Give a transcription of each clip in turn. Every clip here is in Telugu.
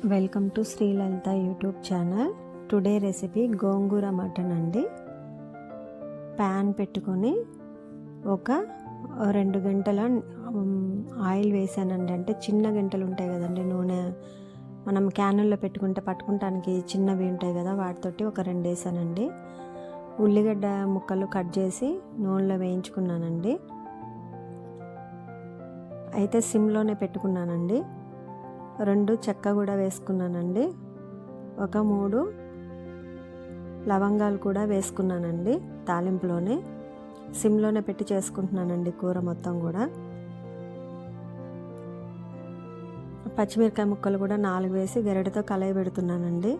Welcome to Sri Lalitha YouTube channel. Today recipe gongura mutton అండి. ప్యాన్ పెట్టుకొని ఒక 2 గంటల ఆయిల్ వేసానండి. అంటే చిన్న గంటలు ఉంటాయి కదండి, నూనె మనం క్యానుల్లో పెట్టుకుంటే పట్టుకుంటానికి చిన్నవి ఉంటాయి కదా, వాటితోటి ఒక 2 వేసానండి. ఉల్లిగడ్డ ముక్కలు కట్ చేసి నూనెలో వేయించుకున్నానండి. అయితే సిమ్లోనే పెట్టుకున్నానండి. 2 చెక్క కూడా వేసుకున్నానండి. ఒక 3 లవంగాలు కూడా వేసుకున్నానండి. తాలింపులోనే సిమ్లోనే పెట్టి చేసుకుంటున్నానండి కూర మొత్తం కూడా. పచ్చిమిరకాయ ముక్కలు కూడా 4 వేసి గరిటెతో కలయి పెడుతున్నానండి.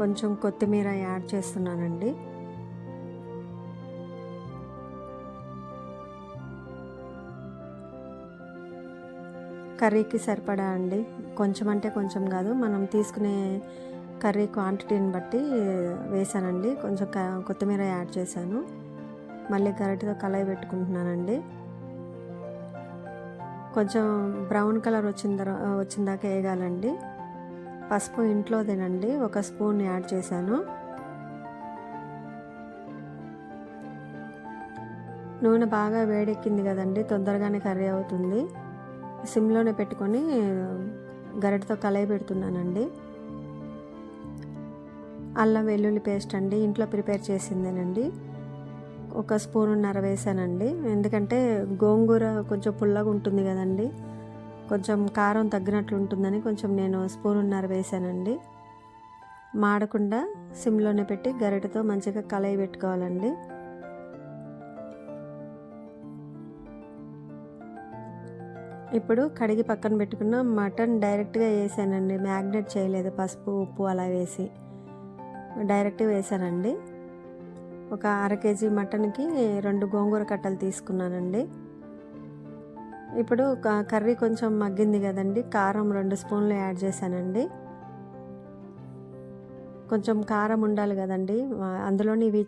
కొంచెం కొత్తిమీర యాడ్ చేస్తున్నానండి. కర్రీకి సరిపడా అండి, కొంచెం అంటే కొంచెం కాదు, మనం తీసుకునే కర్రీ క్వాంటిటీని బట్టి వేసానండి. కొంచెం కొత్తిమీర యాడ్ చేశాను. మళ్ళీ గరిటెతో కలయి పెట్టుకుంటున్నానండి. కొంచెం బ్రౌన్ కలర్ వచ్చిందాకా వేగాలండి. పసుపు ఇంట్లోదేనండి, 1 స్పూన్ యాడ్ చేశాను. నూనె బాగా వేడెక్కింది కదండి, తొందరగానే కర్రీ అవుతుంది. సిమ్లోనే పెట్టుకొని గరిటెతో కలయి పెడుతున్నానండి. అల్లం వెల్లుల్లి పేస్ట్ అండి, ఇంట్లో ప్రిపేర్ చేసిందేనండి. 1 స్పూనున్నర వేసానండి. ఎందుకంటే గోంగూర కొంచెం పుల్లగా ఉంటుంది కదండి, కొంచెం కారం తగ్గినట్లు ఉంటుందని కొంచెం నేను 1 స్పూనున్నర వేసానండి. మాడకుండా సిమ్లోనే పెట్టి గరిటెతో మంచిగా కలయి పెట్టుకోవాలండి. ఇప్పుడు కడిగి పక్కన పెట్టుకున్న మటన్ డైరెక్ట్గా వేసానండి, మ్యాగ్నేట్ చేయలేదు. పసుపు ఉప్పు అలా వేసి డైరెక్ట్గా వేసానండి. ఒక 1/2 కేజీ మటన్కి 2 గోంగూర కట్టలు తీసుకున్నానండి. ఇప్పుడు కర్రీ కొంచెం మగ్గింది కదండి, కారం 2 స్పూన్లు యాడ్ చేశానండి. కొంచెం కారం ఉండాలి కదండి, అందులోని ఇవి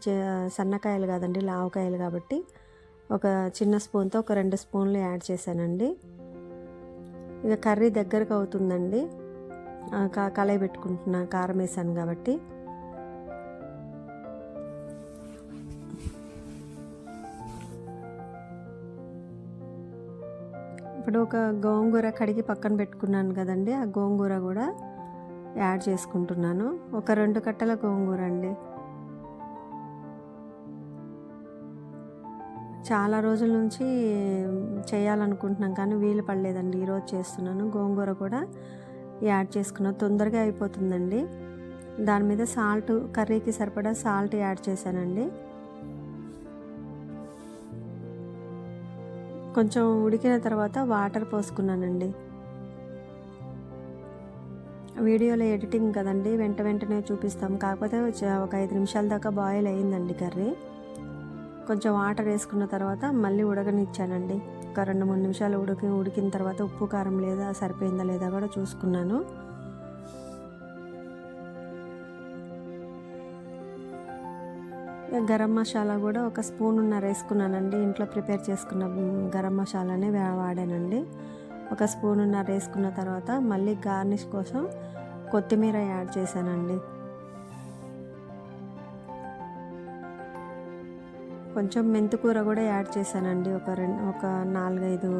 సన్నకాయలు కాదండి, లావకాయలు కాబట్టి ఒక చిన్న స్పూన్తో ఒక 2 స్పూన్లు యాడ్ చేశానండి. ఇక కర్రీ దగ్గరకు అవుతుందండి, కలయి పెట్టుకుంటున్నా, కారం వేసాను కాబట్టి. ఇప్పుడు ఒక గోంగూర కడిగి పక్కన పెట్టుకున్నాను కదండి, ఆ గోంగూర కూడా యాడ్ చేసుకుంటున్నాను. ఒక 2 కట్టల గోంగూర అండి. చాలా రోజుల నుంచి చేయాలనుకుంటున్నాం కానీ వీలు పడలేదండి, ఈరోజు చేస్తున్నాను. గోంగూర కూడా యాడ్ చేసుకున్నాను, తొందరగా అయిపోతుందండి. దాని మీద సాల్ట్, కర్రీకి సరిపడా సాల్ట్ యాడ్ చేశానండి. కొంచెం ఉడికిన తర్వాత వాటర్ పోసుకున్నానండి. వీడియోలో ఎడిటింగ్ కదండి, వెంటనే చూపిస్తాం, కాకపోతే ఒక 5 నిమిషాల దాకా బాయిల్ అయ్యిందండి కర్రీ. కొంచెం వాటర్ వేసుకున్న తర్వాత మళ్ళీ ఉడకనిచ్చానండి. ఒక 2-3 నిమిషాలు ఉడికిన తర్వాత ఉప్పు కారం లేదా సరిపోయిందా లేదా కూడా చూసుకున్నాను. గరం మసాలా కూడా 1 స్పూనున్నర వేసుకున్నానండి. ఇంట్లో ప్రిపేర్ చేసుకున్న గరం మసాలానే వాడానండి. 1 స్పూనున్నర వేసుకున్న తర్వాత మళ్ళీ గార్నిష్ కోసం కొత్తిమీర యాడ్ చేశానండి. కొంచెం మెంతికూర కూడా యాడ్ చేశానండి. ఒక 4-5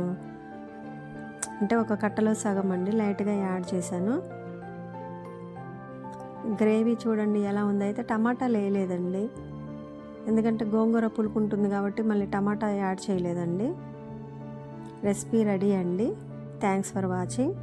అంటే ఒక కట్టలో సగం అండి, లైట్గా యాడ్ చేశాను. గ్రేవీ చూడండి ఎలా ఉందో. అయితే టమాటాలు వేయలేదండి, ఎందుకంటే గోంగూర పులుపు ఉంటుంది కాబట్టి మళ్ళీ టమాటా యాడ్ చేయలేదండి. రెసిపీ రెడీ అండి. Thanks for watching.